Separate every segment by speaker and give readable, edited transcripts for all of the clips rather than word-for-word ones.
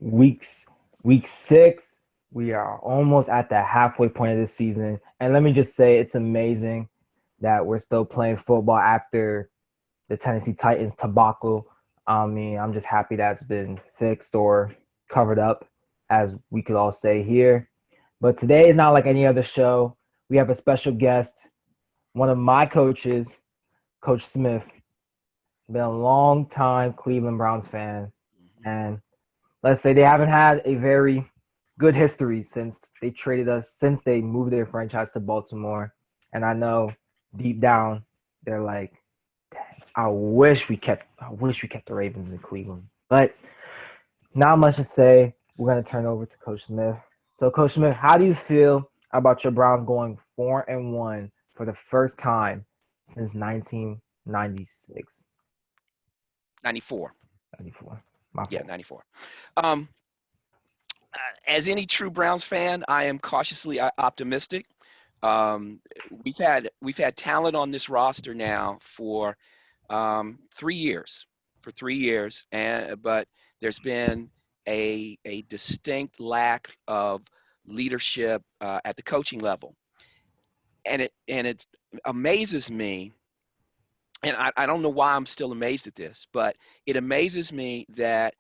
Speaker 1: weeks week 6. We are almost at the halfway point of this season. And let me just say it's amazing that we're still playing football after the Tennessee Titans debacle. I mean, I'm just happy that's been fixed or covered up, as we could all say here. But today is not like any other show. We have a special guest, one of my coaches, Coach Smith. Been a long time Cleveland Browns fan. And let's say they haven't had a very good history since since they moved their franchise to Baltimore. And I know deep down they're like, I wish we kept the Ravens in Cleveland. But not much to say. We're gonna turn over to Coach Smith. So Coach Smith, how do you feel about your Browns going 4-1 for the first time since 1996?
Speaker 2: 94.
Speaker 1: 94. My
Speaker 2: Yeah,
Speaker 1: fault.
Speaker 2: 94. Um, as any true Browns fan, I am cautiously optimistic. Um, we've had talent on this roster now for 3 years, and but there's been a distinct lack of leadership at the coaching level, and it amazes me, and I don't know why I'm still amazed at this, but it amazes me that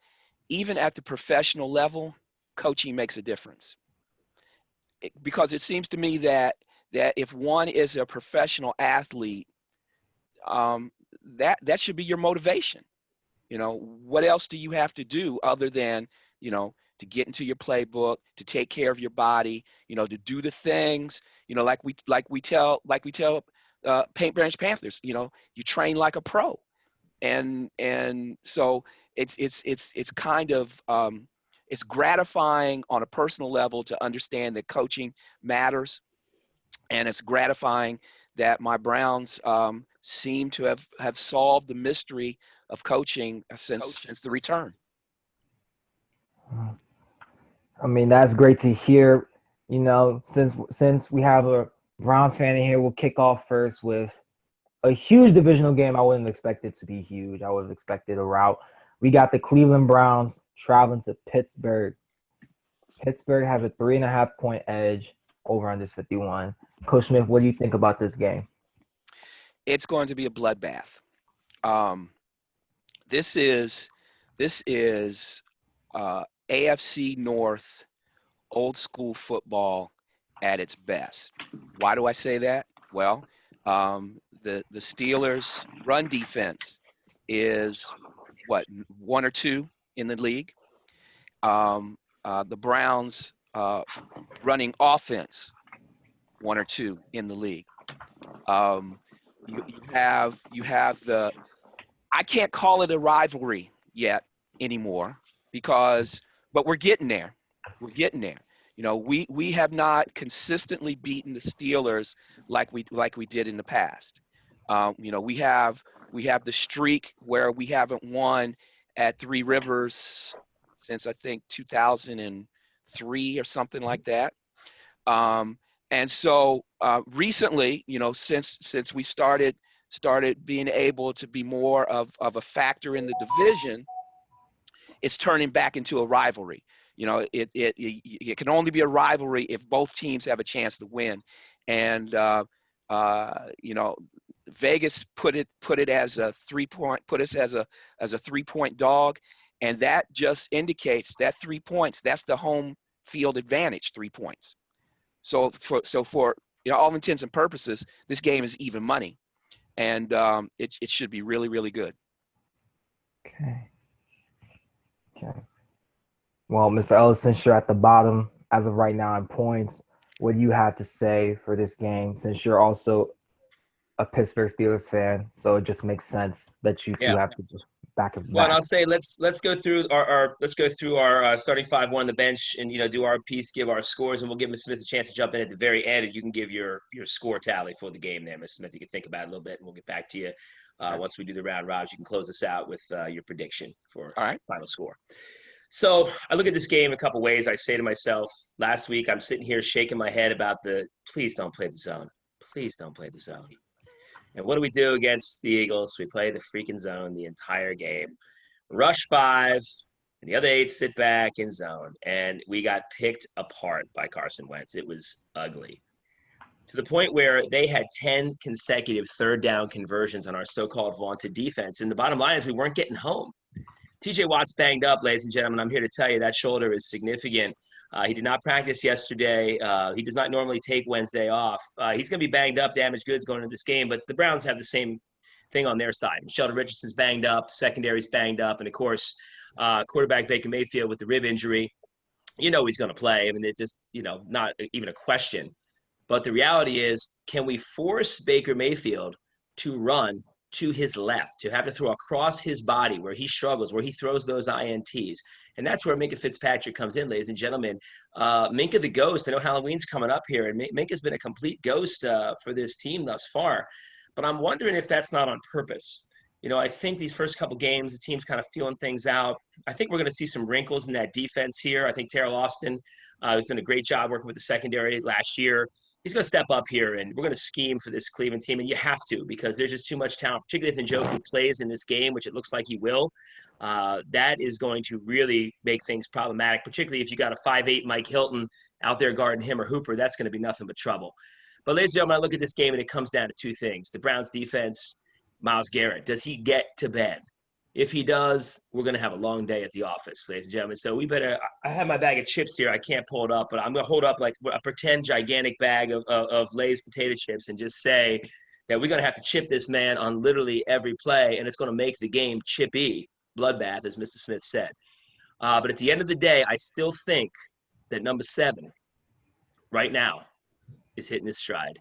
Speaker 2: even at the professional level, coaching makes a difference. Because it seems to me that if one is a professional athlete, um, that should be your motivation. What else do you have to do other than, to get into your playbook, to take care of your body, to do the things, like we tell Paint Branch Panthers, you train like a pro. And so it's kind of it's gratifying on a personal level to understand that coaching matters, and it's gratifying that my Browns seem to have solved the mystery of coaching since the return.
Speaker 1: I mean, that's great to hear. Since we have a Browns fan in here, we'll kick off first with a huge divisional game. I wouldn't expect it to be huge. I would have expected a rout. We got the Cleveland Browns traveling to Pittsburgh. Pittsburgh has a 3.5 point edge over on this 51. Coach Smith, what do you think about this game?
Speaker 2: It's going to be a bloodbath. Um, this is this is AFC North old school football at its best. Why do I say that? Well, the Steelers' run defense is what, one or two in the league. The Browns' running offense, one or two in the league. Um, you have the, I can't call it a rivalry yet anymore, because, but we're getting there. We're getting there. We have not consistently beaten the Steelers like we did in the past. We have the streak where we haven't won at Three Rivers since, I think, 2003 or something like that. Um, and so recently, since we started being able to be more of a factor in the division, it's turning back into a rivalry. It can only be a rivalry if both teams have a chance to win. And you know, Vegas put it as a 3 point, put us as a 3 point dog, and that just indicates that 3 points, that's the home field advantage, 3 points. So for all intents and purposes, this game is even money, and it should be really, really good.
Speaker 1: Okay. Okay. Well, Mr. Ellis, since you're at the bottom as of right now in points, what do you have to say for this game? Since you're also a Pittsburgh Steelers fan, so it just makes sense that you two
Speaker 3: Yeah.
Speaker 1: have to just back and
Speaker 3: Well, and
Speaker 1: back.
Speaker 3: I'll say let's go through our starting five on the bench, and do our piece, give our scores, and we'll give Ms. Smith a chance to jump in at the very end, and you can give your score tally for the game there, Ms. Smith. You can think about it a little bit, and we'll get back to you
Speaker 2: Okay.
Speaker 3: once we do the round robs. You can close us out with your prediction for
Speaker 2: All right.
Speaker 3: final score. So I look at this game a couple ways. I say to myself, last week I'm sitting here shaking my head about please don't play the zone. Please don't play the zone. And what do we do against the Eagles? We play the freaking zone the entire game. Rush 5, and the other 8 sit back in zone. And we got picked apart by Carson Wentz. It was ugly to the point where they had 10 consecutive third down conversions on our so-called vaunted defense. And the bottom line is we weren't getting home. TJ Watt's banged up, ladies and gentlemen. I'm here to tell you that shoulder is significant. He did not practice yesterday. He does not normally take Wednesday off. He's going to be banged up, damaged goods going into this game, but the Browns have the same thing on their side. Sheldon Richardson's banged up, secondary's banged up, and of course, quarterback Baker Mayfield with the rib injury. He's going to play. I mean, it's just, not even a question. But the reality is, can we force Baker Mayfield to run to his left, to have to throw across his body where he struggles, where he throws those INTs? And that's where Minkah Fitzpatrick comes in, ladies and gentlemen. Minkah the Ghost, I know Halloween's coming up here, and Minkah's been a complete ghost for this team thus far. But I'm wondering if that's not on purpose. I think these first couple games, the team's kind of feeling things out. I think we're going to see some wrinkles in that defense here. I think Terrell Austin has done a great job working with the secondary last year. He's going to step up here, and we're going to scheme for this Cleveland team, and you have to, because there's just too much talent, particularly if Njoku plays in this game, which it looks like he will. That is going to really make things problematic, particularly if you got a 5'8" Mike Hilton out there guarding him or Hooper. That's going to be nothing but trouble. But ladies and gentlemen, I look at this game, and it comes down to two things. The Browns defense, Myles Garrett, does he get to Ben? If he does, we're going to have a long day at the office, ladies and gentlemen. So I have my bag of chips here. I can't pull it up, but I'm going to hold up like a pretend gigantic bag of Lay's potato chips and just say that we're going to have to chip this man on literally every play, and it's going to make the game chippy, bloodbath, as Mr. Smith said. But at the end of the day, I still think that number 7 right now is hitting his stride.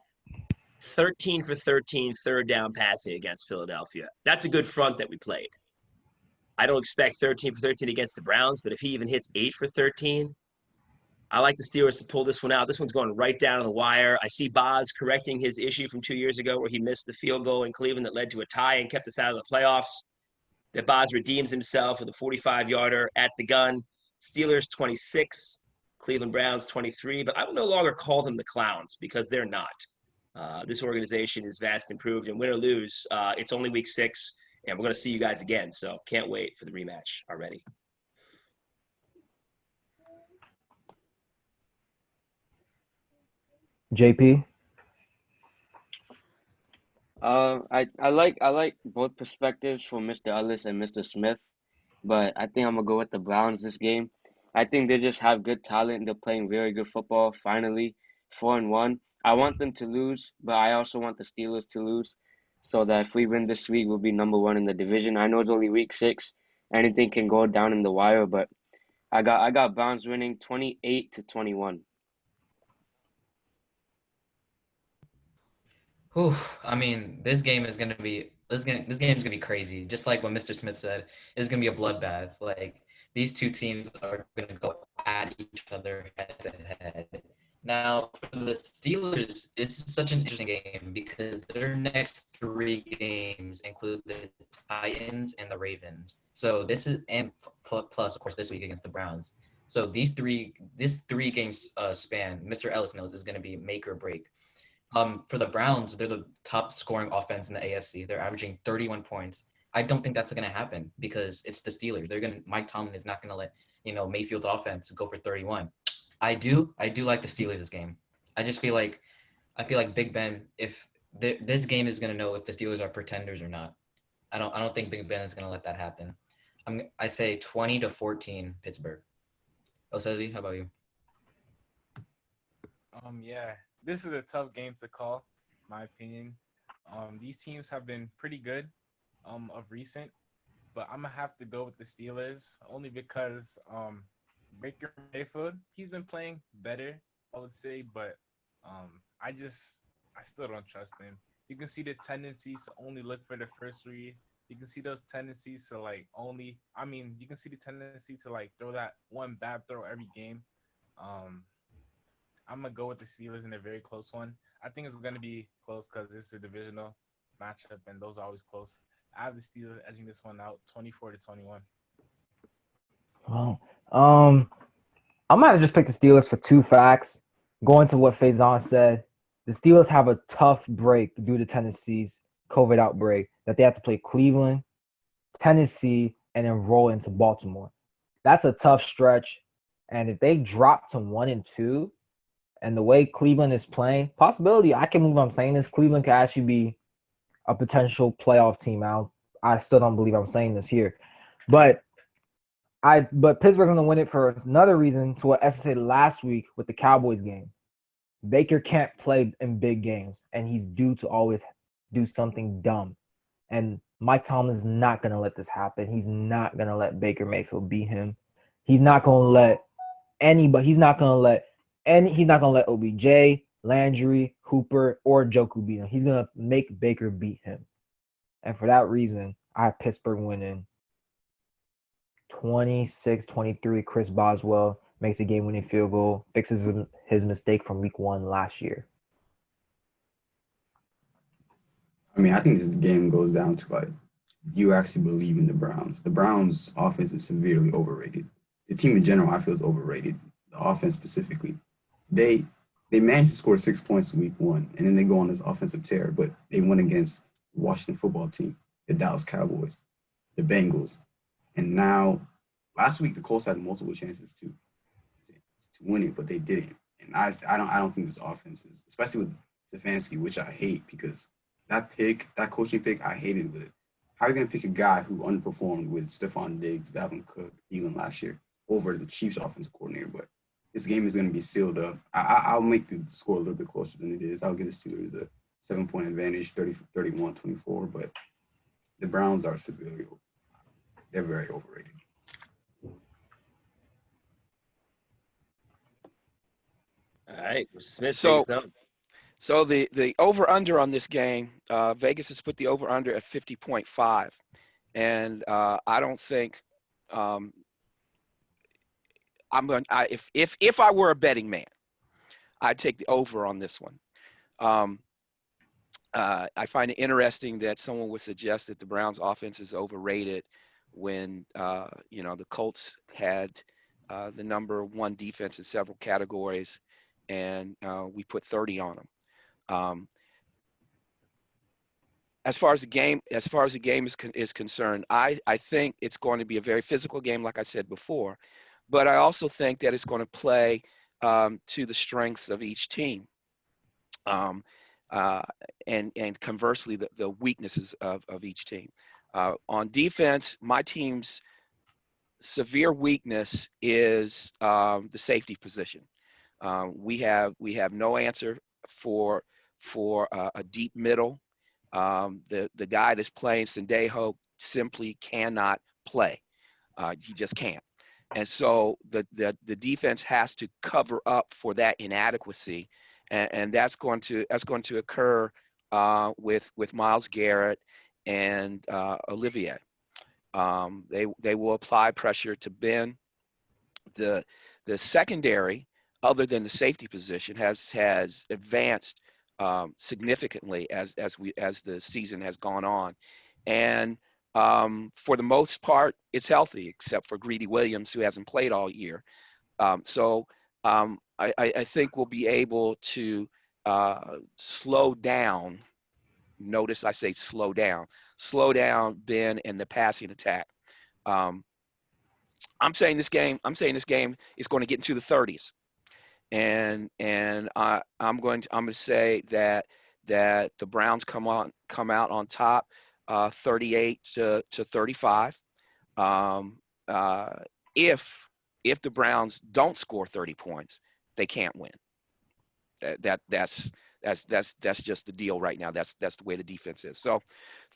Speaker 3: 13 for 13 third down passing against Philadelphia. That's a good front that we played. I don't expect 13 for 13 against the Browns, but if he even hits 8 for 13, I like the Steelers to pull this one out. This one's going right down to the wire. I see Boz correcting his issue from 2 years ago where he missed the field goal in Cleveland that led to a tie and kept us out of the playoffs. That Boz redeems himself with a 45-yarder at the gun. Steelers 26, Cleveland Browns 23, but I will no longer call them the Clowns because they're not. This organization is vast improved, and win or lose, it's only week 6. And we're going to see you guys again. So can't wait for the rematch already.
Speaker 1: JP?
Speaker 4: I like both perspectives from Mr. Ellis and Mr. Smith, but I think I'm gonna go with the Browns this game. I think they just have good talent. They're playing very good football. Finally, 4-1. I want them to lose, but I also want the Steelers to lose, so that if we win this week, we'll be number 1 in the division. I know it's only week 6. Anything can go down in the wire, but I got Browns winning 28-21.
Speaker 5: Oof, I mean, this game is gonna be crazy. Just like what Mr. Smith said, it's gonna be a bloodbath. Like these two teams are gonna go at each other head to head. Now, for the Steelers, it's such an interesting game because their next 3 games include the Titans and the Ravens. So this is and plus, of course, this week against the Browns. So this 3 games span, Mr. Ellis knows, is going to be make or break. For the Browns, they're the top scoring offense in the AFC. They're averaging 31 points. I don't think that's going to happen because it's the Steelers. Mike Tomlin is not going to let Mayfield's offense go for 31. I do like the Steelers this game. I feel like Big Ben, if this game is going to know if the Steelers are pretenders or not. I don't think Big Ben is going to let that happen. I say 20-14 Pittsburgh. Osezi, how about you?
Speaker 6: Yeah, this is a tough game to call, my opinion. These teams have been pretty good of recent, but I'm gonna have to go with the Steelers only because Baker Mayfield, he's been playing better, I would say, but I still don't trust him. You can see the tendencies to only look for the first read. You can see those tendencies to you can see the tendency to throw that one bad throw every game. I'm gonna go with the Steelers in a very close one. I think it's gonna be close because it's a divisional matchup and those are always close. I have the Steelers edging this one out 24-21.
Speaker 1: Well, I might have just picked the Steelers for 2 facts. Going to what Faison said, the Steelers have a tough break due to Tennessee's COVID outbreak that they have to play Cleveland, Tennessee, and then roll into Baltimore. That's a tough stretch. And if they drop to 1-2, and the way Cleveland is playing, possibility, I can believe I'm saying this, Cleveland could actually be a potential playoff team. I still don't believe I'm saying this here. But Pittsburgh's gonna win it for another reason, to what Essa said last week with the Cowboys game. Baker can't play in big games, and he's due to always do something dumb. And Mike Tomlin is not gonna let this happen. He's not gonna let Baker Mayfield beat him. He's not gonna let anybody. He's not gonna let OBJ, Landry, Hooper, or Joku beat him. He's gonna make Baker beat him. And for that reason, I have Pittsburgh winning 26-23. Chris Boswell makes a game-winning field goal, fixes his mistake from week 1 last year.
Speaker 7: I mean, I think this game goes down to, like, you actually believe in the Browns. The Browns' offense is severely overrated. The team in general, I feel, is overrated. The offense specifically. They managed to score 6 points in week 1, and then they go on this offensive tear, but they went against the Washington football team, the Dallas Cowboys, the Bengals, and now last week the Colts had multiple chances to win it, but they didn't. And I don't think this offense is, especially with Stefanski, which I hate, because that coaching pick, I hated with it. How are you going to pick a guy who underperformed with Stephon Diggs, Dalvin Cook, Thielen last year over the Chiefs offensive coordinator? But this game is going to be sealed up. I'll make the score a little bit closer than it is. I'll give the Steelers a 7-point advantage, 31-24. But the Browns are severely over. They're very overrated.
Speaker 3: All right, Mr. Smith,
Speaker 2: So-
Speaker 3: take us home.
Speaker 2: So the over-under on this game, Vegas has put the over-under at 50.5. And I don't think if I were a betting man, I'd take the over on this one. I find it interesting that someone would suggest that the Browns offense is overrated when the Colts had the number 1 defense in several categories, and we put 30 on them. As far as the game is concerned, I think it's going to be a very physical game, like I said before, but I also think that it's going to play to the strengths of each team, and conversely the weaknesses of each team. On defense, my team's severe weakness is the safety position. We have no answer for a deep middle. The guy that's playing, Sendejo, simply cannot play. He just can't. And so the defense has to cover up for that inadequacy, and that's going to occur with Myles Garrett and Olivier. They will apply pressure to Ben. The secondary, other than the safety position, has advanced significantly as the season has gone on, and for the most part, it's healthy, except for Greedy Williams, who hasn't played all year. So I think we'll be able to slow down. Notice I say slow down Ben and the passing attack. I'm saying this game is going to get into the 30s. And I'm going to say that the Browns come out on top, 38-35. If the Browns don't score 30 points, they can't win. That's just the deal right now. That's the way the defense is. So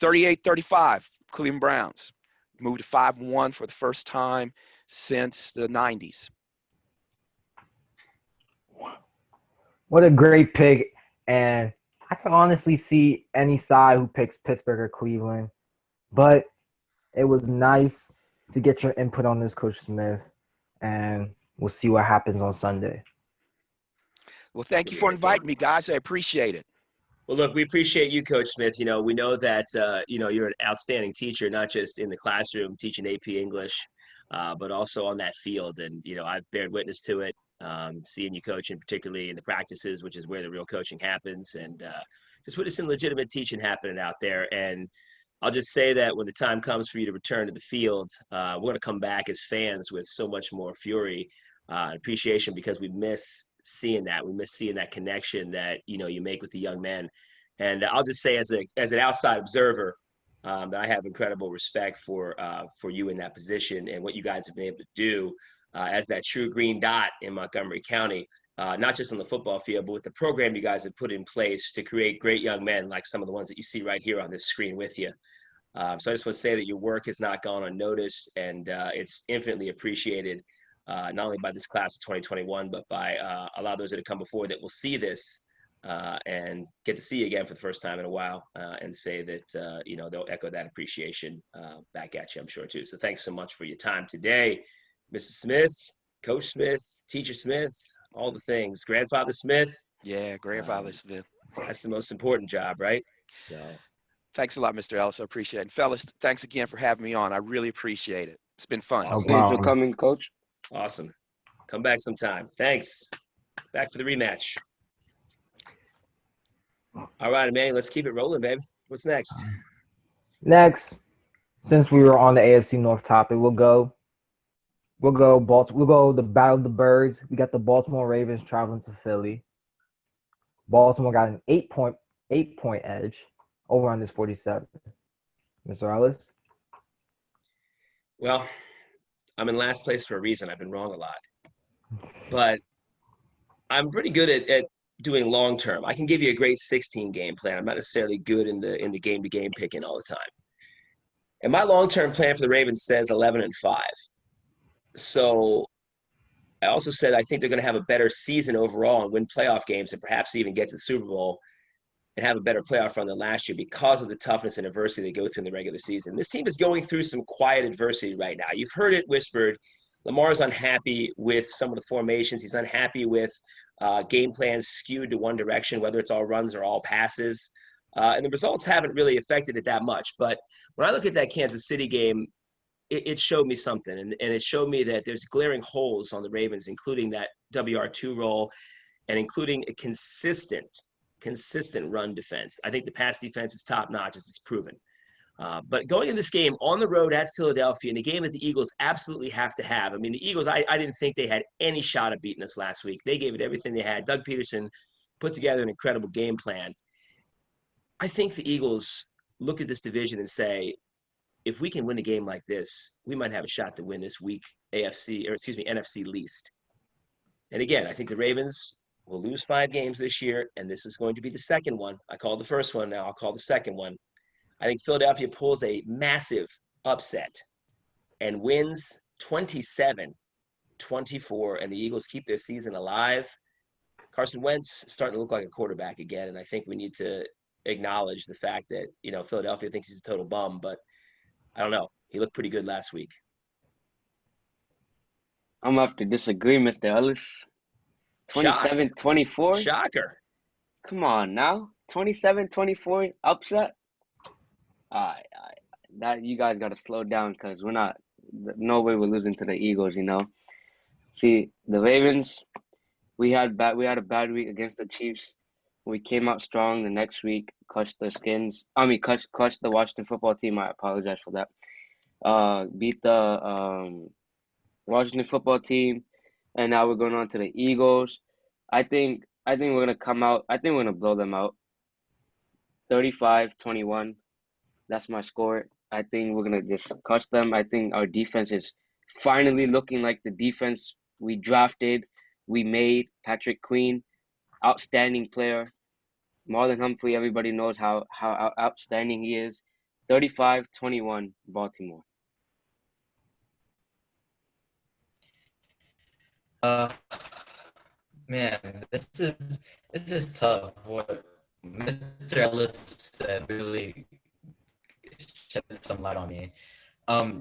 Speaker 2: 38-35, Cleveland Browns moved to 5-1 for the first time since the 90s.
Speaker 1: What a great pick. And I can honestly see any side who picks Pittsburgh or Cleveland. But it was nice to get your input on this, Coach Smith. And we'll see what happens on Sunday.
Speaker 2: Well, thank you for inviting me, guys. I appreciate it.
Speaker 3: Well, look, we appreciate you, Coach Smith. We know that, you're an outstanding teacher, not just in the classroom teaching AP English, but also on that field. And, I've bared witness to it, seeing you coaching, particularly in the practices, which is where the real coaching happens, and just witnessing legitimate teaching happening out there. And I'll just say that when the time comes for you to return to the field, we're going to come back as fans with so much more fury and appreciation because we miss seeing that. We miss seeing that connection that, you make with the young men. And I'll just say as an outside observer, that I have incredible respect for you in that position and what you guys have been able to do as that true green dot in Montgomery County, not just on the football field, but with the program you guys have put in place to create great young men like some of the ones that you see right here on this screen with you. So I just want to say that your work has not gone unnoticed, and it's infinitely appreciated, not only by this class of 2021, but by a lot of those that have come before that will see this and get to see you again for the first time in a while and say that, they'll echo that appreciation back at you, I'm sure, too. So thanks so much for your time today, Mrs. Smith, Coach Smith, Teacher Smith, all the things. Grandfather Smith.
Speaker 2: Yeah, Grandfather Smith.
Speaker 3: That's the most important job, right? So
Speaker 2: thanks a lot, Mr. Ellis. I appreciate it. And fellas, thanks again for having me on. I really appreciate it. It's been fun.
Speaker 3: Awesome.
Speaker 4: Thanks for coming, Coach.
Speaker 3: Awesome. Come back sometime. Thanks. Back for the rematch. All right, man. Let's keep it rolling, baby. What's next?
Speaker 1: Next, since we were on the AFC North topic, we'll go the Battle of the Birds. We got the Baltimore Ravens traveling to Philly. Baltimore got an 8-point edge over on this 47. Mr. Ellis?
Speaker 3: Well, I'm in last place for a reason. I've been wrong a lot. But I'm pretty good at doing long term. I can give you a great 16 game plan. I'm not necessarily good in the game to game picking all the time. And my long term plan for the Ravens says 11-5. So I also said I think they're going to have a better season overall and win playoff games and perhaps even get to the Super Bowl and have a better playoff run than last year because of the toughness and adversity they go through in the regular season. This team is going through some quiet adversity right now. You've heard it whispered. Lamar's unhappy with some of the formations. He's unhappy with game plans skewed to one direction, whether it's all runs or all passes. And the results haven't really affected it that much. But when I look at that Kansas City game, it showed me something. And it showed me that there's glaring holes on the Ravens, including that WR2 role and including a consistent run defense. I think the pass defense is top notch, as it's proven. But going in this game on the road at Philadelphia, in a game that the Eagles absolutely have to have. I mean, the Eagles, I didn't think they had any shot at beating us last week. They gave it everything they had. Doug Peterson put together an incredible game plan. I think the Eagles look at this division and say, if we can win a game like this, we might have a shot to win this week NFC least. And again, I think the Ravens will lose 5 games this year, and this is going to be the second one. I called the first one, now I'll call the second one. I think Philadelphia pulls a massive upset and wins 27-24, and the Eagles keep their season alive. Carson Wentz is starting to look like a quarterback again, and I think we need to acknowledge the fact that, Philadelphia thinks he's a total bum, but I don't know. He looked pretty good last week.
Speaker 4: I'm going to have to disagree, Mr. Ellis. 27-24?
Speaker 3: Shocker.
Speaker 4: Come on now. 27-24 upset? That you guys got to slow down because no way we're losing to the Eagles, See, the Ravens, we had a bad week against the Chiefs. We came out strong the next week, crushed the Washington football team. I apologize for that. Beat the Washington football team, and now we're going on to the Eagles. I think we're gonna come out. I think we're gonna blow them out. 35-21. That's my score. I think we're gonna just crush them. I think our defense is finally looking like the defense we drafted. We made Patrick Queen, outstanding player. Marlon Humphrey, everybody knows how outstanding he is. 35-21, Baltimore.
Speaker 5: Man, this is tough. What Mr. Ellis said really shed some light on me.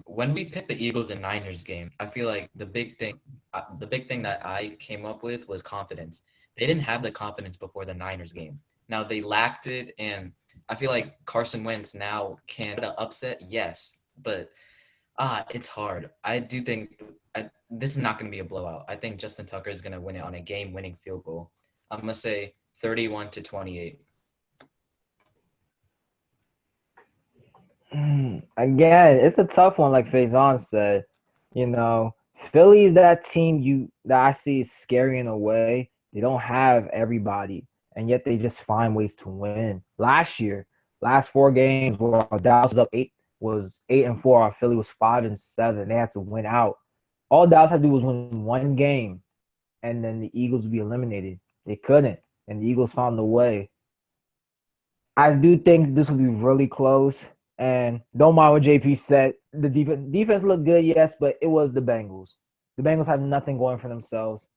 Speaker 5: When we picked the Eagles and Niners game, I feel like the big thing that I came up with was confidence. They didn't have the confidence before the Niners game. Now they lacked it, and I feel like Carson Wentz now can upset, yes, but it's hard. I do think this is not going to be a blowout. I think Justin Tucker is going to win it on a game-winning field goal. I'm going to say 31-28.
Speaker 1: Again, it's a tough one, like Faison said. Philly's that team that I see is scary in a way. They don't have everybody, and yet they just find ways to win. Last 4 games where Dallas was 8-4, while Philly was 5-7. They had to win out. All Dallas had to do was win one game, and then the Eagles would be eliminated. They couldn't, and the Eagles found a way. I do think this will be really close. And don't mind what JP said. The defense looked good, yes, but it was the Bengals. The Bengals have nothing going for themselves.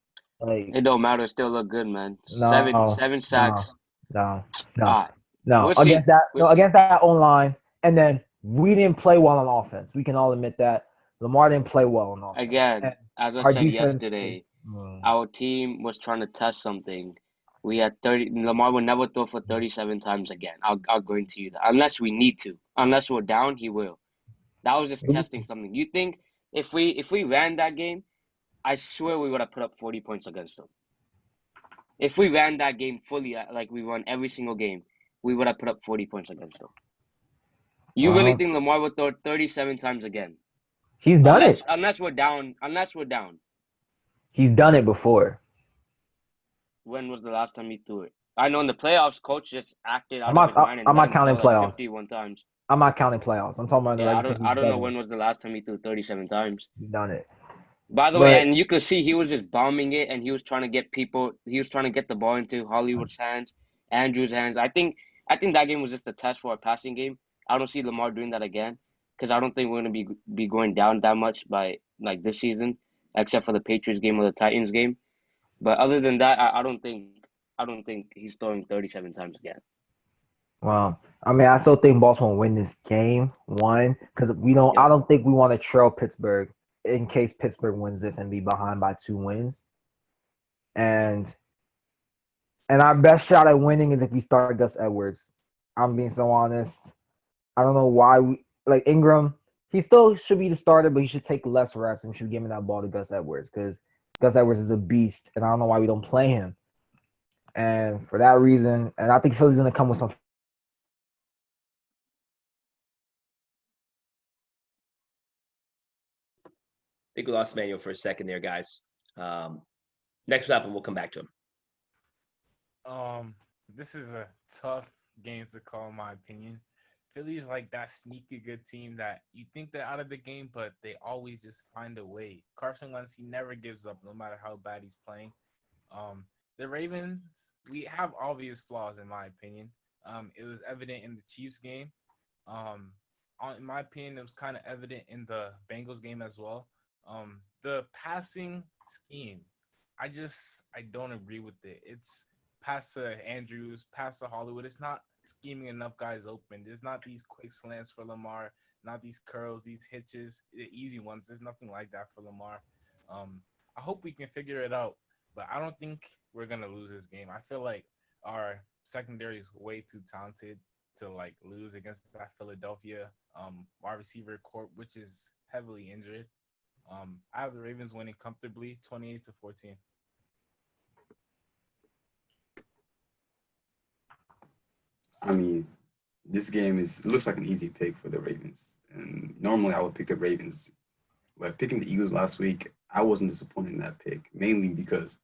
Speaker 1: Like
Speaker 4: It don't matter. It still look good, man. Seven
Speaker 1: no,
Speaker 4: seven
Speaker 1: no,
Speaker 4: sacks.
Speaker 1: no, no,
Speaker 4: All right,
Speaker 1: no.
Speaker 4: we'll see. We'll see.
Speaker 1: Against that online, and then we didn't play well on offense. We can all admit that Lamar didn't play well on offense.
Speaker 4: Again,
Speaker 1: And
Speaker 4: as I
Speaker 1: our
Speaker 4: said
Speaker 1: defense,
Speaker 4: yesterday, our team was trying to test something. We had 30. Lamar will never throw for 37 times again. I'll guarantee you that. Unless we need to. Unless we're down, he will. That was just testing something. You think if we ran that game, I swear we would have put up 40 points against them. If we ran that game fully, like we run every single game, we would have put up 40 points against them. You really
Speaker 1: well,
Speaker 4: think Lamar would throw 37 times again?
Speaker 1: he's done it.
Speaker 4: Unless we're down. Unless we're down.
Speaker 1: He's done it before.
Speaker 4: When was the last time he threw it? I know in the playoffs, coach just acted out
Speaker 1: I'm
Speaker 4: of
Speaker 1: not.
Speaker 4: his mind and
Speaker 1: I'm
Speaker 4: let
Speaker 1: not
Speaker 4: him throw
Speaker 1: counting
Speaker 4: like
Speaker 1: playoffs.
Speaker 4: 51 times.
Speaker 1: I'm not counting playoffs. I'm talking about the
Speaker 4: Yeah,
Speaker 1: regular season.
Speaker 4: I don't know when was the last time he threw 37 times.
Speaker 1: He's done it.
Speaker 4: By the way,
Speaker 1: But
Speaker 4: and you could see he was just bombing it, and he was trying to get the ball into Hollywood's hands, Andrew's hands. I think that game was just a test for a passing game. I don't see Lamar doing that again because I don't think we're gonna be going down that much by like this season, except for the Patriots game or the Titans game. But other than that, I don't think he's throwing 37 times again.
Speaker 1: well, I mean, I still think Baltimore will win this game one because we don't. I
Speaker 4: Yep.
Speaker 1: don't think we want to trail Pittsburgh in case Pittsburgh wins this and be behind by 2 wins. And our best shot at winning is if we start Gus Edwards. I'm being so honest. I don't know why we like Ingram. He still should be the starter, but he should take less reps and we should give him that ball to Gus Edwards because Gus Edwards is a beast, and I don't know why we don't play him. And for that reason, and I think Philly's gonna come with some.
Speaker 3: I think we lost Manuel for a second there, guys. Next up, and we'll come back to him.
Speaker 6: This is a tough game to call, in my opinion. Philly's like that sneaky good team that you think they're out of the game, but they always just find a way. Carson Wentz, he never gives up, no matter how bad he's playing. The Ravens, we have obvious flaws, in my opinion. It was evident in the Chiefs game. In my opinion, it was kind of evident in the Bengals game as well. The passing scheme, I don't agree with it. It's pass to Andrews, pass to Hollywood. It's not scheming enough guys open. There's not these quick slants for Lamar, not these curls, these hitches, the easy ones. There's nothing like that for Lamar. I hope we can figure it out, but I don't think we're gonna lose this game. I feel like our secondary is way too talented to like lose against that Philadelphia wide receiver corps, which is heavily injured. I have the Ravens winning comfortably, 28-14.
Speaker 7: I mean, this game looks like an easy pick for the Ravens. And normally I would pick the Ravens. But picking the Eagles last week, I wasn't disappointed in that pick, mainly because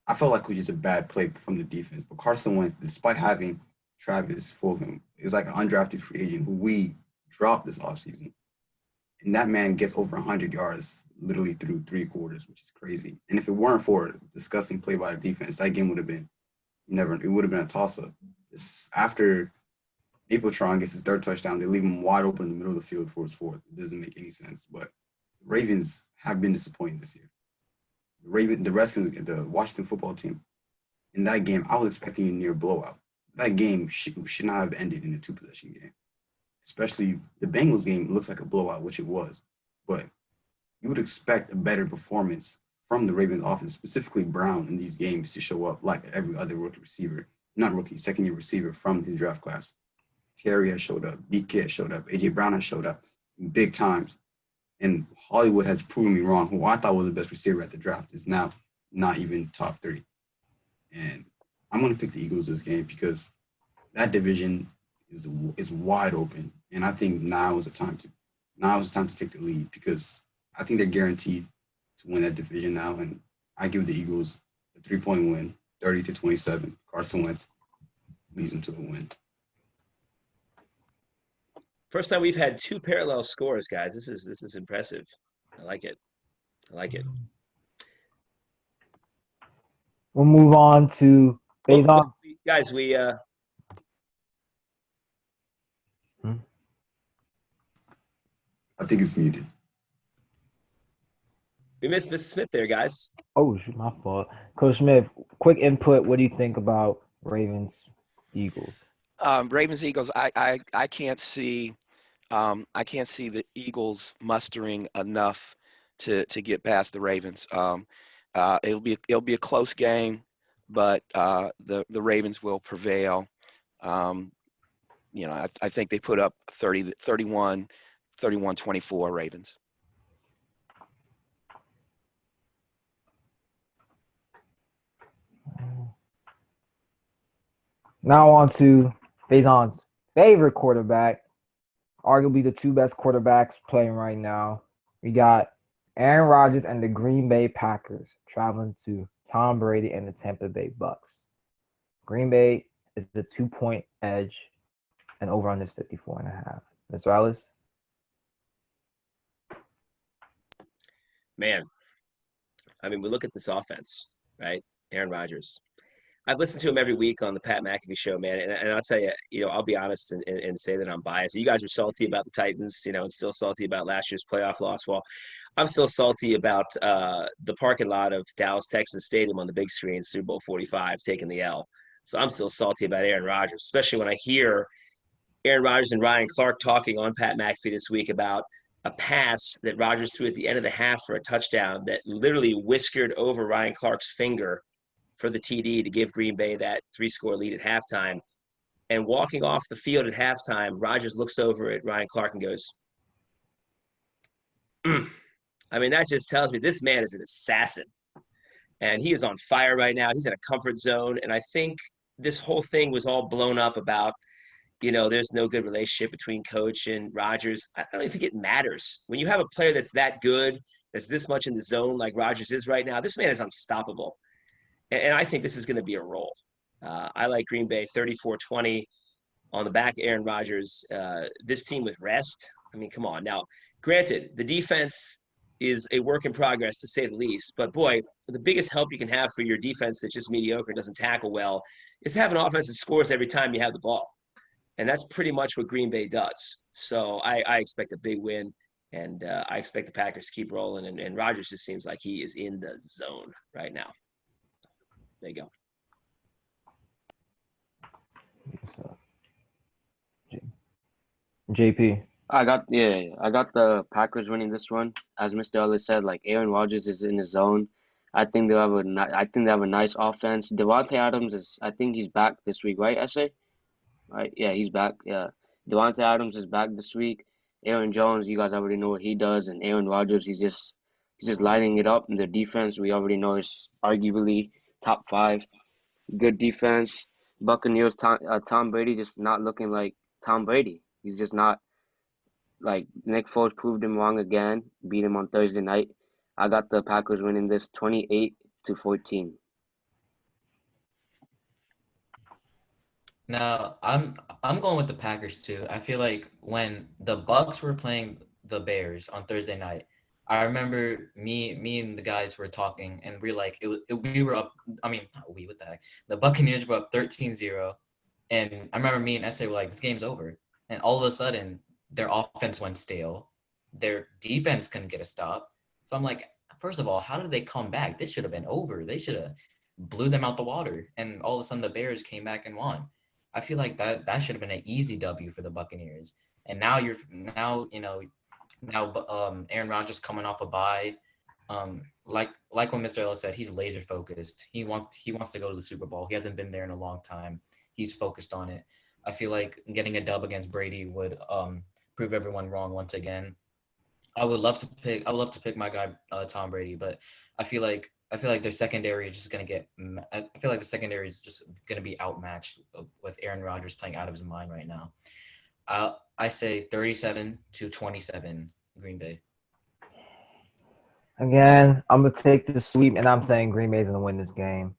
Speaker 7: I felt like it was just a bad play from the defense. But Carson Wentz, despite having Travis Fulgham, is like an undrafted free agent who we dropped this offseason. And that man gets over 100 yards literally through 3 quarters, which is crazy. And if it weren't for a disgusting play by the defense, that game would have been a toss-up. After Apeltron gets his third touchdown, they leave him wide open in the middle of the field for his fourth. It doesn't make any sense. But the Ravens have been disappointing this year. The Washington football team, in that game, I was expecting a near blowout. That game should not have ended in a 2-possession game. Especially the Bengals game looks like a blowout, which it was. But you would expect a better performance from the Ravens offense, specifically Brown, in these games to show up like every other second-year receiver from his draft class. Terry has showed up. DK has showed up. A.J. Brown has showed up big times. And Hollywood has proven me wrong. Who I thought was the best receiver at the draft is now not even top 3. And I'm going to pick the Eagles this game because that division is wide open, and I think now is the time to take the lead because I think they're guaranteed to win that division now, and I give the Eagles a 3-point win, 30-27. Carson Wentz leads them to a win.
Speaker 3: First time we've had two parallel scores, guys. This is impressive. I like it.
Speaker 1: We'll move on to Faison.
Speaker 3: Guys, we
Speaker 7: I think it's muted.
Speaker 3: we missed Mr. Smith there, guys.
Speaker 1: Oh, shoot, my fault. Coach Smith, quick input. What do you think about Ravens Eagles?
Speaker 2: Ravens Eagles. I can't see. I can't see the Eagles mustering enough to get past the Ravens. It'll be a close game, but the Ravens will prevail. I think they put up 31, 24 Ravens.
Speaker 1: Now on to Faison's favorite quarterback, arguably the two best quarterbacks playing right now. We got Aaron Rodgers and the Green Bay Packers traveling to Tom Brady and the Tampa Bay Bucks. Green Bay is the 2-point edge, and over on this 54.5. Mr. Ellis?
Speaker 3: Man, I mean, we look at this offense, right? Aaron Rodgers. I've listened to him every week on the Pat McAfee show, man. And I'll tell you, I'll be honest and say that I'm biased. You guys are salty about the Titans, and still salty about last year's playoff loss. Well, I'm still salty about the parking lot of Dallas Texas Stadium on the big screen, Super Bowl 45, taking the L. So I'm still salty about Aaron Rodgers, especially when I hear Aaron Rodgers and Ryan Clark talking on Pat McAfee this week about a pass that Rodgers threw at the end of the half for a touchdown that literally whiskered over Ryan Clark's finger for the TD to give Green Bay that 3-score lead at halftime. And walking off the field at halftime, Rodgers looks over at Ryan Clark and goes, I mean, that just tells me this man is an assassin. And he is on fire right now. He's in a comfort zone. And I think this whole thing was all blown up about, there's no good relationship between coach and Rodgers. I don't even think it matters. When you have a player that's that good, that's this much in the zone like Rodgers is right now, this man is unstoppable. And I think this is going to be a roll. I like Green Bay 34-20 on the back of Aaron Rodgers. This team with rest, I mean, come on. Now, granted, the defense is a work in progress, to say the least. But, boy, the biggest help you can have for your defense that's just mediocre and doesn't tackle well is to have an offense that scores every time you have the ball. And that's pretty much what Green Bay does. So I expect a big win, and I expect the Packers to keep rolling. And Rodgers just seems like he is in the zone right now. There you go.
Speaker 1: JP.
Speaker 4: I got the Packers winning this one. As Mr. Ellis said, like Aaron Rodgers is in his zone. I think they have a nice offense. Devontae Adams I think he's back this week, right? SA, right? Yeah, he's back. Yeah, Devontae Adams is back this week. Aaron Jones, you guys already know what he does, and Aaron Rodgers, he's just lighting it up. And the defense, we already know, is arguably top 5. Good defense. Buccaneers, Tom Brady just not looking like Tom Brady. He's just not. Like Nick Foles proved him wrong again, beat him on Thursday night. I got the Packers winning this 28-14.
Speaker 5: Now, I'm going with the Packers too. I feel like when the Bucks were playing the Bears on Thursday night, I remember me and the guys were talking, and we're like, we were up. I mean, not we, what the heck? The Buccaneers were up 13-0, and I remember me and SA were like, this game's over. And all of a sudden, their offense went stale. Their defense couldn't get a stop. So I'm like, first of all, how did they come back? This should have been over. They should have blew them out the water. And all of a sudden, the Bears came back and won. I feel like that should have been an easy W for the Buccaneers. And now Aaron Rodgers coming off a bye. Like what Mr. Ellis said, he's laser focused. He wants to go to the Super Bowl. He hasn't been there in a long time. He's focused on it. I feel like getting a dub against Brady would prove everyone wrong once again. I would love to pick my guy Tom Brady, but I feel like I feel like their secondary is just gonna get. I feel like the secondary is just gonna be outmatched with Aaron Rodgers playing out of his mind right now. I say 37-27 Green Bay.
Speaker 1: Again, I'm gonna take the sweep, and I'm saying Green Bay's gonna win this game.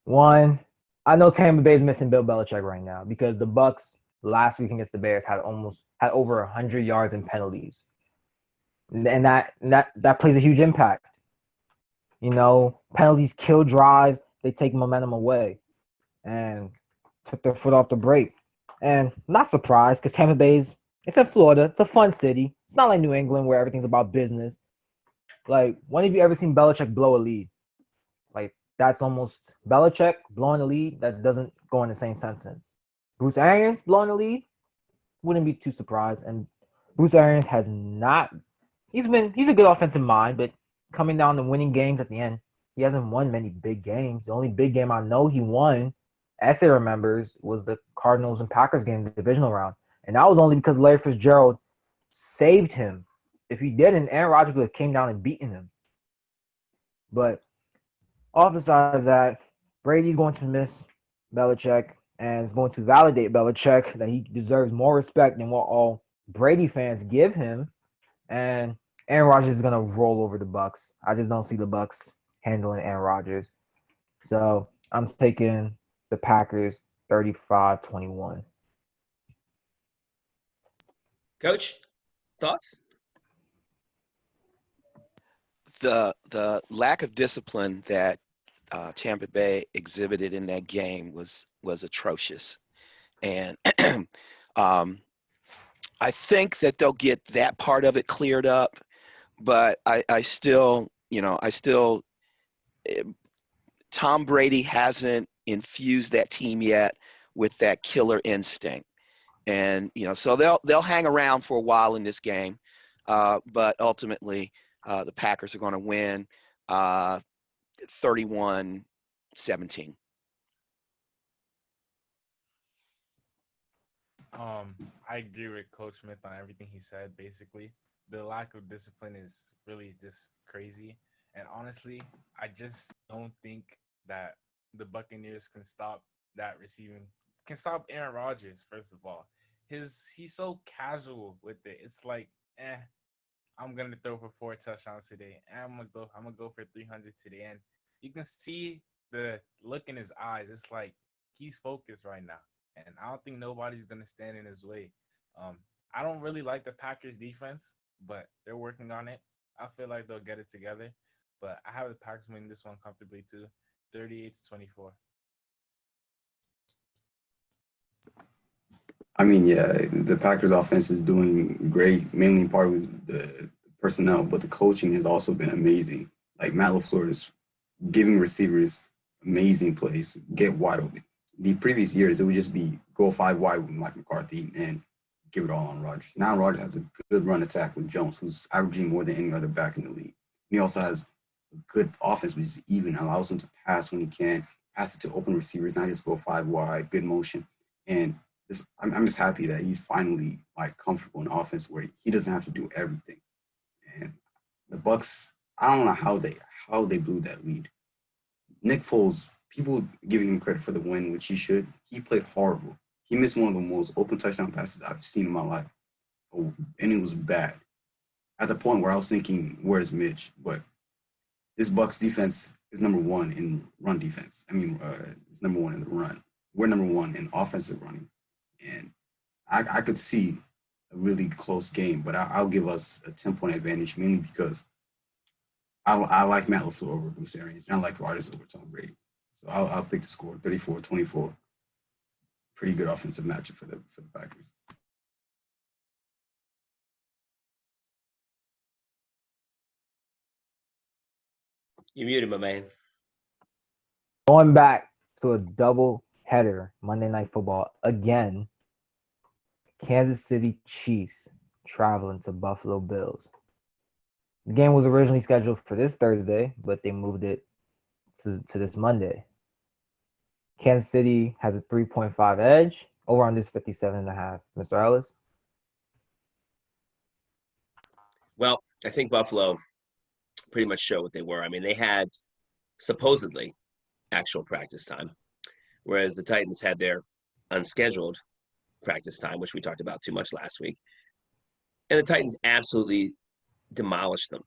Speaker 1: One, I know Tampa Bay's missing Bill Belichick right now because the Bucks last week against the Bears had over 100 yards in penalties, and that plays a huge impact. You know, penalties kill drives. They take momentum away, and took their foot off the brake. And not surprised because Tampa Bay's it's in Florida. It's a fun city. It's not like New England where everything's about business. Like, when have you ever seen Belichick blow a lead? Like, that's almost Belichick blowing a lead. That doesn't go in the same sentence. Bruce Arians blowing a lead, wouldn't be too surprised. And Bruce Arians has not. He's a good offensive mind, but coming down to winning games at the end, he hasn't won many big games. The only big game I know he won, Essay remembers, was the Cardinals and Packers game, the divisional round, and that was only because Larry Fitzgerald saved him. If he didn't, Aaron Rodgers would have came down and beaten him. But off besides that, Brady's going to miss Belichick and is going to validate Belichick that he deserves more respect than what all Brady fans give him. And Aaron Rodgers is gonna roll over the Bucks. I just don't see the Bucks handling Aaron Rodgers. So I'm taking the Packers 35-21.
Speaker 3: Coach, thoughts?
Speaker 2: The lack of discipline that Tampa Bay exhibited in that game was atrocious, and I think that they'll get that part of it cleared up, but I still, Tom Brady hasn't infused that team yet with that killer instinct, and so they'll hang around for a while in this game, but ultimately the Packers are going to win 31-17.
Speaker 6: I agree with Coach Smith on everything he said. Basically, the lack of discipline is really just crazy. And honestly, I just don't think that the Buccaneers can stop can stop Aaron Rodgers. First of all, he's so casual with it. It's like, I'm gonna throw for 4 touchdowns today. And I'm gonna go for 300 today. And you can see the look in his eyes. It's like he's focused right now. And I don't think nobody's gonna stand in his way. I don't really like the Packers defense, but they're working on it. I feel like they'll get it together. But I have the Packers winning this one comfortably too, 38-24.
Speaker 7: I mean, yeah, the Packers offense is doing great, mainly in part with the personnel, but the coaching has also been amazing. Like Matt LaFleur is giving receivers amazing plays, get wide open. The previous years, it would just be go 5 wide with Mike McCarthy and give it all on Rodgers. Now Rodgers has a good run attack with Jones, who's averaging more than any other back in the league. He also has a good offense, which is even, allows him to pass when he can, pass it to open receivers, not just go 5 wide, good motion. And I'm just happy that he's finally like comfortable in offense where he doesn't have to do everything. And the Bucks, I don't know how they blew that lead. Nick Foles, people giving him credit for the win, which he should. He played horrible. He missed one of the most open touchdown passes I've seen in my life, and it was bad. At the point where I was thinking, "Where's Mitch?" But this Bucks defense is number one in run defense. I mean, it's number one in the run. We're number one in offensive running, and I could see a really close game, but I'll give us a 10-point advantage mainly because I like Matt LaFleur over Bruce Arians, and I like Rodgers over Tom Brady. So I'll pick the score 34-24. Pretty good offensive matchup for the Packers.
Speaker 3: You muted, my man.
Speaker 1: Going back to a double header Monday Night Football again. Kansas City Chiefs traveling to Buffalo Bills. The game was originally scheduled for this Thursday, but they moved it to this Monday. Kansas City has a 3.5 edge. Over on this 57.5. Mr. Ellis?
Speaker 3: Well, I think Buffalo pretty much showed what they were. I mean, they had supposedly actual practice time, whereas the Titans had their unscheduled practice time, which we talked about too much last week. And the Titans absolutely demolished them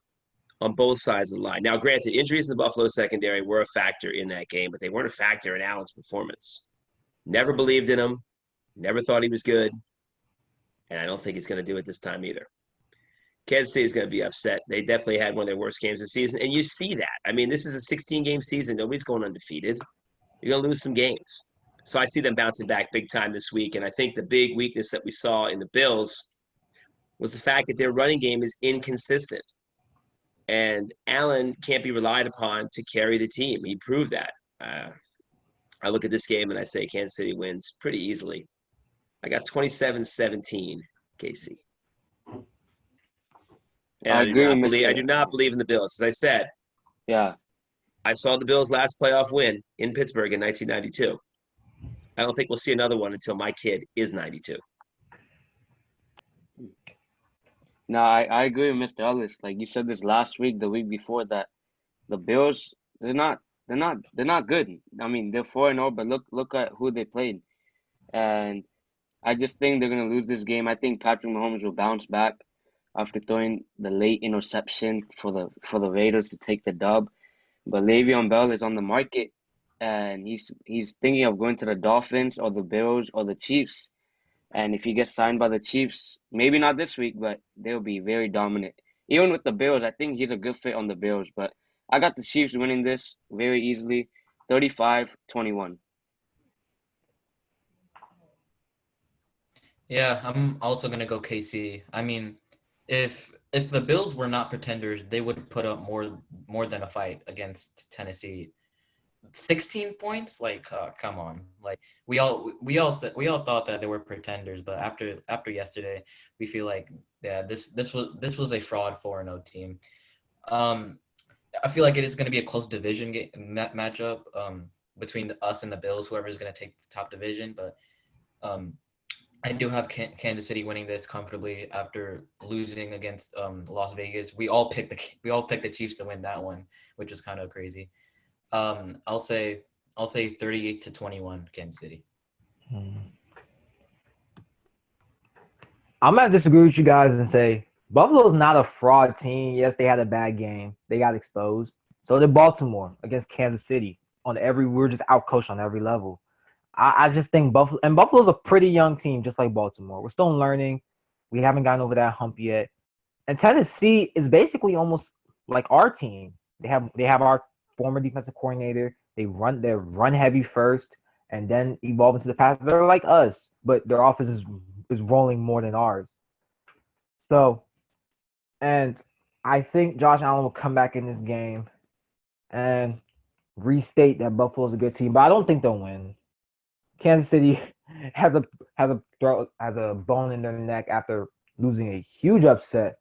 Speaker 3: on both sides of the line. Now, granted, injuries in the Buffalo secondary were a factor in that game, but they weren't a factor in Allen's performance. Never believed in him, never thought he was good, and I don't think he's going to do it this time either. Kansas City is going to be upset. They definitely had one of their worst games of the season, and you see that. I mean, this is a 16-game season. Nobody's going undefeated. You're going to lose some games. So I see them bouncing back big time this week, and I think the big weakness that we saw in the Bills was the fact that their running game is inconsistent. And Allen can't be relied upon to carry the team. He proved that. I look at this game and I say Kansas City wins pretty easily. I got 27-17 KC. And
Speaker 4: I agree with
Speaker 3: I
Speaker 4: Mr.
Speaker 3: do not believe in the Bills. As I said,
Speaker 4: Yeah,
Speaker 3: I saw the Bills' last playoff win in Pittsburgh in 1992. I don't think we'll see another one until my kid is 92.
Speaker 4: no, I agree with Mr. Ellis. Like you said this last week, the week before that, the Bills, they're not good. I mean, they're 4-0, but look at who they played. And I just think they're gonna lose this game. I think Patrick Mahomes will bounce back after throwing the late interception for the Raiders to take the dub. But Le'Veon Bell is on the market, and he's thinking of going to the Dolphins or the Bills or the Chiefs. And if he gets signed by the Chiefs, maybe not this week, but they'll be very dominant. Even with the Bills, I think he's a good fit on the Bills. But I got the Chiefs winning this very easily, 35-21.
Speaker 5: Yeah, I'm also gonna go KC. I mean, if the Bills were not pretenders, they would put up more than a fight against Tennessee. 16 points, like come on, like we all thought that they were pretenders, but after yesterday, we feel like yeah, this was a fraud 4-0 team. Um, I feel like it is going to be a close division matchup between us and the Bills, whoever is going to take the top division, but um, I do have Kansas City winning this comfortably after losing against Las Vegas. We all picked the Chiefs to win that one, which was kind of crazy. I'll say 38-21 Kansas City.
Speaker 1: I'm gonna disagree with you guys and say Buffalo's not a fraud team. Yes, they had a bad game. They got exposed. So did Baltimore against Kansas City. We're just outcoached on every level. I just think Buffalo's a pretty young team, just like Baltimore. We're still learning. We haven't gotten over that hump yet. And Tennessee is basically almost like our team. They have our former defensive coordinator. They're run heavy first and then evolve into the pass. They're like us, but their offense is rolling more than ours. So, and I think Josh Allen will come back in this game and restate that Buffalo's a good team, but I don't think they'll win. Kansas City has a bone in their neck after losing a huge upset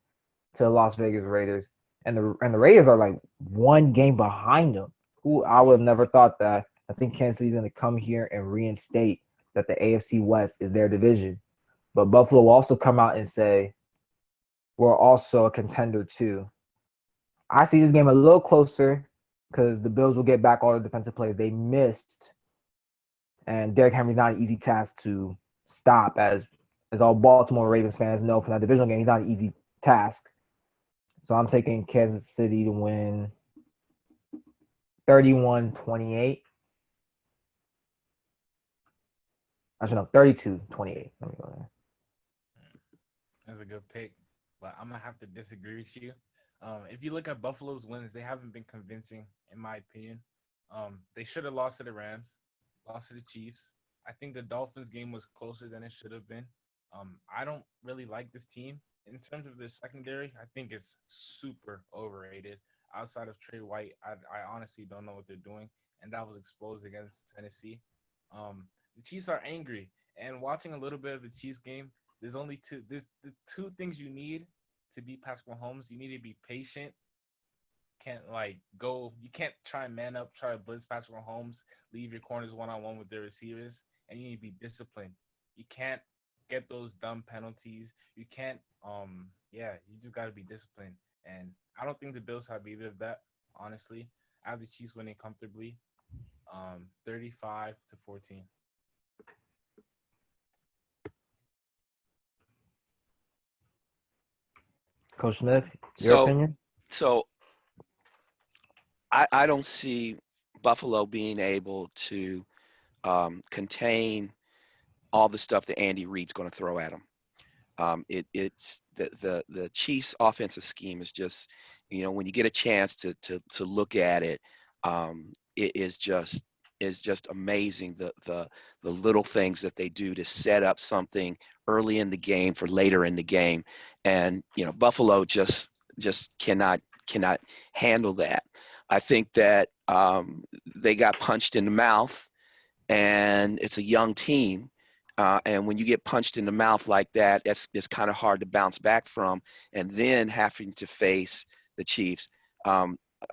Speaker 1: to the Las Vegas Raiders, and the Raiders are like one game behind them. Who I would have never thought that. I think Kansas City's going to come here and reinstate that the AFC West is their division, but Buffalo will also come out and say we're also a contender too. I see this game a little closer because the Bills will get back all the defensive plays they missed, and Derrick Henry's not an easy task to stop, as all Baltimore Ravens fans know from that divisional game. He's not an easy task. So I'm taking Kansas City to win 31-28. Actually, no, 32-28. Let me go there.
Speaker 6: That's a good pick, but I'm gonna have to disagree with you. If you look at Buffalo's wins, they haven't been convincing, in my opinion. They should have lost to the Rams, lost to the Chiefs. I think the Dolphins game was closer than it should have been. I don't really like this team in terms of their secondary. I think it's super overrated. Outside of Trey White, I honestly don't know what they're doing, and that was exposed against Tennessee. The Chiefs are angry, and watching a little bit of the Chiefs game, there's the two things you need to beat Patrick Mahomes. You need to be patient. You can't try and man up, try to blitz Patrick Mahomes, leave your corners one-on-one with their receivers, and you need to be disciplined. You can't get those dumb penalties. You can't, you just got to be disciplined. And I don't think the Bills have either of that, honestly. I have the Chiefs winning comfortably, 35-14.
Speaker 1: Coach Smith, your
Speaker 2: So,
Speaker 1: opinion?
Speaker 2: so I don't see Buffalo being able to contain all the stuff that Andy Reid's going to throw at them. It's the Chiefs' offensive scheme is just, when you get a chance to look at it, it is just amazing the little things that they do to set up something early in the game for later in the game, and Buffalo just cannot handle that. I think that they got punched in the mouth, and it's a young team. And when you get punched in the mouth like that, it's kind of hard to bounce back from. And then having to face the Chiefs,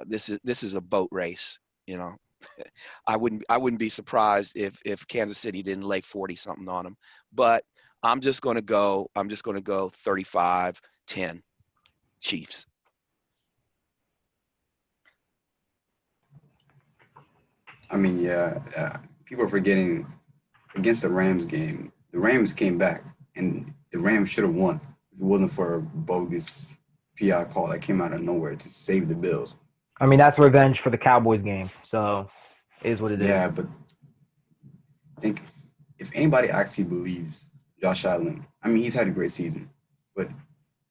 Speaker 2: this is a boat race. I wouldn't be surprised if Kansas City didn't lay 40 something on them. But I'm just going to go 35-10 Chiefs.
Speaker 7: I mean, yeah, people are forgetting against the Rams game. The Rams came back, and the Rams should have won if it wasn't for a bogus PI call that came out of nowhere to save the Bills.
Speaker 1: I mean, that's revenge for the Cowboys game. So, it is what it is.
Speaker 7: Yeah, but I think if anybody actually believes Josh Allen, I mean, he's had a great season, but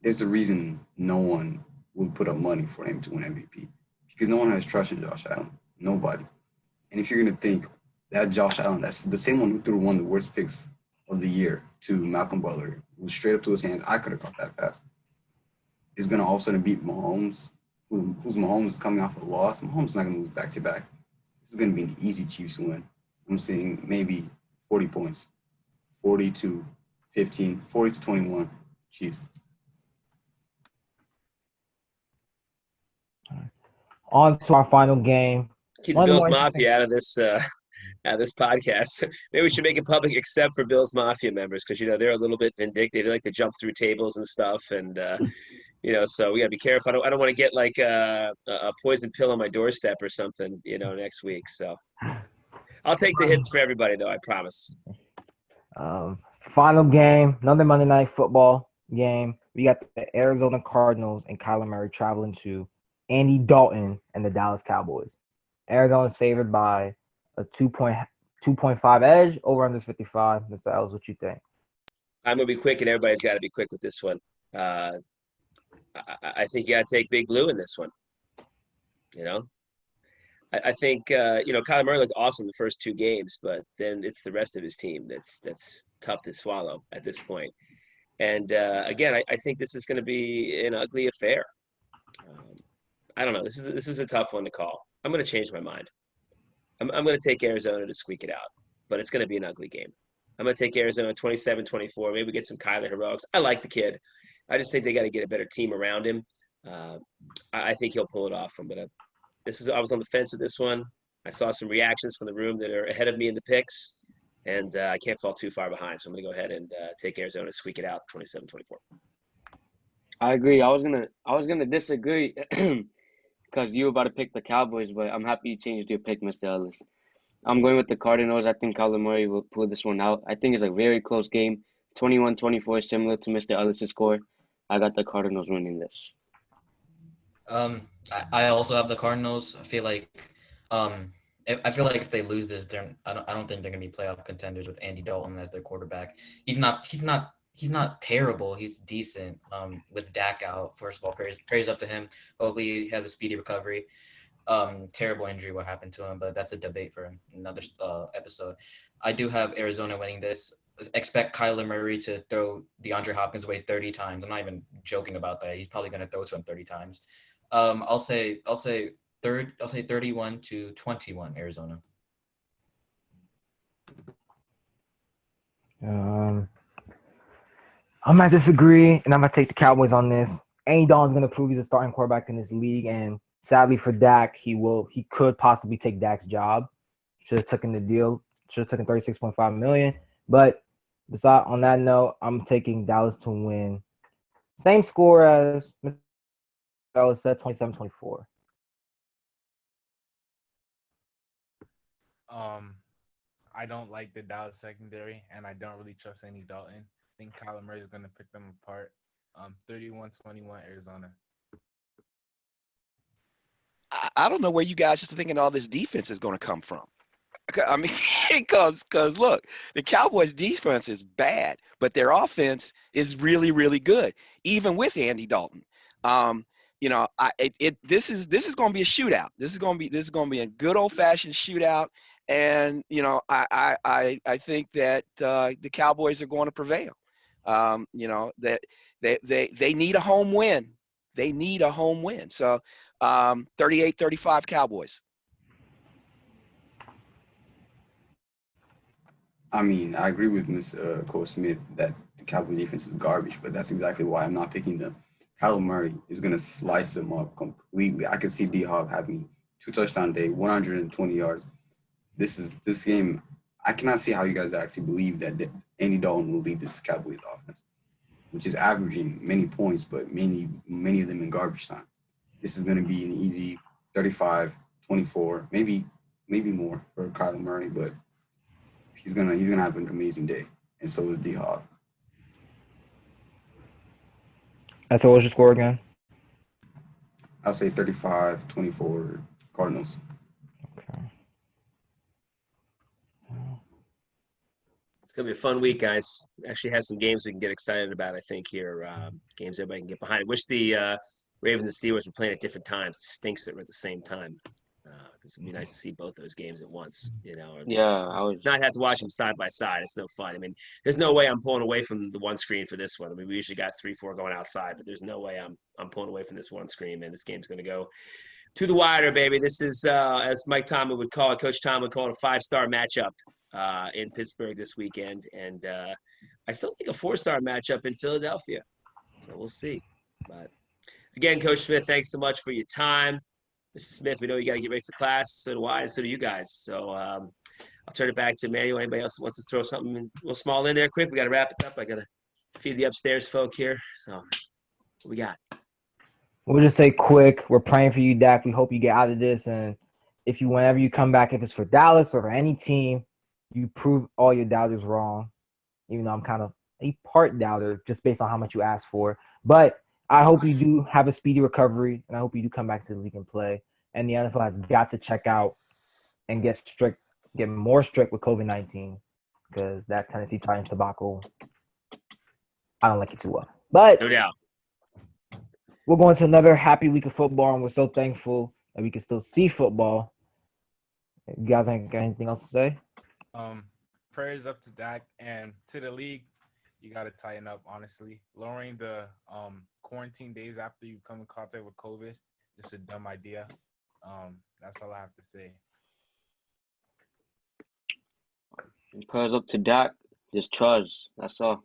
Speaker 7: there's a reason no one will put up money for him to win MVP because no one has trust in Josh Allen. Nobody. And if you're going to think that Josh Allen, that's the same one who threw one of the worst picks of the year to Malcolm Butler, was straight up to his hands. I could have caught that pass. Is going to all of a sudden beat Mahomes, who's Mahomes is coming off a loss. Mahomes is not going to lose back-to-back. This is going to be an easy Chiefs win. I'm saying maybe 40 points, 40-15, 40-21 Chiefs.
Speaker 1: On to our final game.
Speaker 3: Keep the Bills Mafia out of this podcast. Maybe we should make it public except for Bills Mafia members because they're a little bit vindictive. They like to jump through tables and stuff, and so we gotta be careful. I don't want to get like a poison pill on my doorstep or something, next week. So I'll take the hits for everybody, though. I promise.
Speaker 1: Final game, another Monday Night Football game. We got the Arizona Cardinals and Kyler Murray traveling to Andy Dalton and the Dallas Cowboys. Arizona's favored by a 2.5 edge, over under 55. Mr. Ellis, what you think?
Speaker 3: I'm going to be quick, and everybody's got to be quick with this one. I think you got to take Big Blue in this one. I think, Kyler Murray looked awesome the first two games, but then it's the rest of his team that's tough to swallow at this point. And, again, I think this is going to be an ugly affair. I don't know. This is a tough one to call. I'm going to change my mind. I'm going to take Arizona to squeak it out, but it's going to be an ugly game. I'm going to take Arizona 27-24. Maybe get some Kyler heroics. I like the kid. I just think they got to get a better team around him. I think he'll pull it off. I was on the fence with this one. I saw some reactions from the room that are ahead of me in the picks, and I can't fall too far behind. So I'm going to go ahead and take Arizona to squeak it out 27-24.
Speaker 4: I agree. I was gonna disagree because you were about to pick the Cowboys, but I'm happy you changed your pick, Mr. Ellis. I'm going with the Cardinals. I think Kyler Murray will pull this one out. I think it's a very close game. 21-24, similar to Mr. Ellis' score. I got the Cardinals winning this.
Speaker 5: I also have the Cardinals. I feel like if they lose this, I don't think they're gonna be playoff contenders with Andy Dalton as their quarterback. He's not terrible. He's decent. With Dak out, first of all, praise up to him. Hopefully he has a speedy recovery. Terrible injury what happened to him, but that's a debate for another episode. I do have Arizona winning this. Expect Kyler Murray to throw DeAndre Hopkins away 30 times. I'm not even joking about that. He's probably going to throw to him 30 times. I'll say 31-21 Arizona.
Speaker 1: I might disagree, and I'm gonna take the Cowboys on this. Andy Dalton's gonna prove he's a starting quarterback in this league, and sadly for Dak, he could possibly take Dak's job. Should have taken the deal. Should have taken $36.5 million. But on that note, I'm taking Dallas to win. Same score as Mr. Dallas said, 27-24.
Speaker 6: I don't like the Dallas secondary, and I don't really trust Andy Dalton. I think Kyler Murray is going to pick them apart. 31-21 Arizona.
Speaker 2: I don't know where you guys are thinking all this defense is going to come from. I mean, because look, the Cowboys' defense is bad, but their offense is really, really good, even with Andy Dalton. You know, this is going to be a shootout. This is going to be a good old fashioned shootout, and you know, I think that the Cowboys are going to prevail. You know that they need a home win. They need a home win. So 38-35 Cowboys.
Speaker 7: I mean, I agree with Miss Cole Smith that the Cowboy defense is garbage, but that's exactly why I'm not picking them. Kyler Murray is going to slice them up completely. I could see D Hop having 2 touchdown day, 120 yards. This game. I cannot see how you guys actually believe that Andy Dalton will lead this Cowboys offense, which is averaging many points, but many of them in garbage time. This is going to be an easy 35-24, maybe more for Kyler Murray, but he's gonna have an amazing day, and so is D Hop.
Speaker 1: And so what's your score again?
Speaker 7: I'll say 35-24 Cardinals.
Speaker 1: Okay.
Speaker 3: It's gonna be a fun week, guys. Actually, have some games we can get excited about. I think here, games everybody can get behind. I wish the Ravens and Steelers were playing at different times. It stinks that we're at the same time because it'd be nice to see both those games at once. You know, or
Speaker 4: Yeah, I was.
Speaker 3: not have to watch them side by side. It's no fun. I mean, there's no way I'm pulling away from the one screen for this one. I mean, we usually got 3-4 going outside, but there's no way I'm pulling away from this one screen, man. This game's gonna go to the wire, baby. This is as Mike Tomlin would call it, Coach Tomlin would call it a 5-star matchup in Pittsburgh this weekend, and I still think a 4-star matchup in Philadelphia. So we'll see. But again, Coach Smith, thanks so much for your time. Mr. Smith, we know you got to get ready for class. So do I, and so do you guys. So I'll turn it back to Emmanuel. Anybody else wants to throw something a little small in there quick? We got to wrap it up. I got to feed the upstairs folk here. So what we got?
Speaker 1: We'll just say quick, we're praying for you, Dak. We hope you get out of this. And whenever you come back, if it's for Dallas or for any team, you prove all your doubters wrong. Even though I'm kind of a part doubter just based on how much you asked for. But I hope you do have a speedy recovery, and I hope you do come back to the league and play. And the NFL has got to check out and get more strict with COVID-19 because that Tennessee Titans debacle, I don't like it too well. But
Speaker 3: No doubt.
Speaker 1: we're going to another happy week of football, and we're so thankful that we can still see football. You guys ain't got anything else to say?
Speaker 6: Prayers up to Dak and to the league. You got to tighten up, honestly. Lowering the quarantine days after you come in contact with COVID, just a dumb idea. That's all I have to say.
Speaker 4: Prayers up to Dak. Just trust. That's all.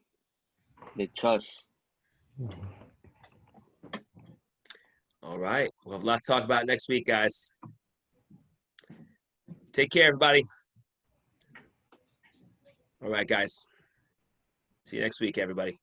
Speaker 4: Big trust.
Speaker 3: All right. We'll have a lot to talk about next week, guys. Take care, everybody. All right, guys. See you next week, everybody.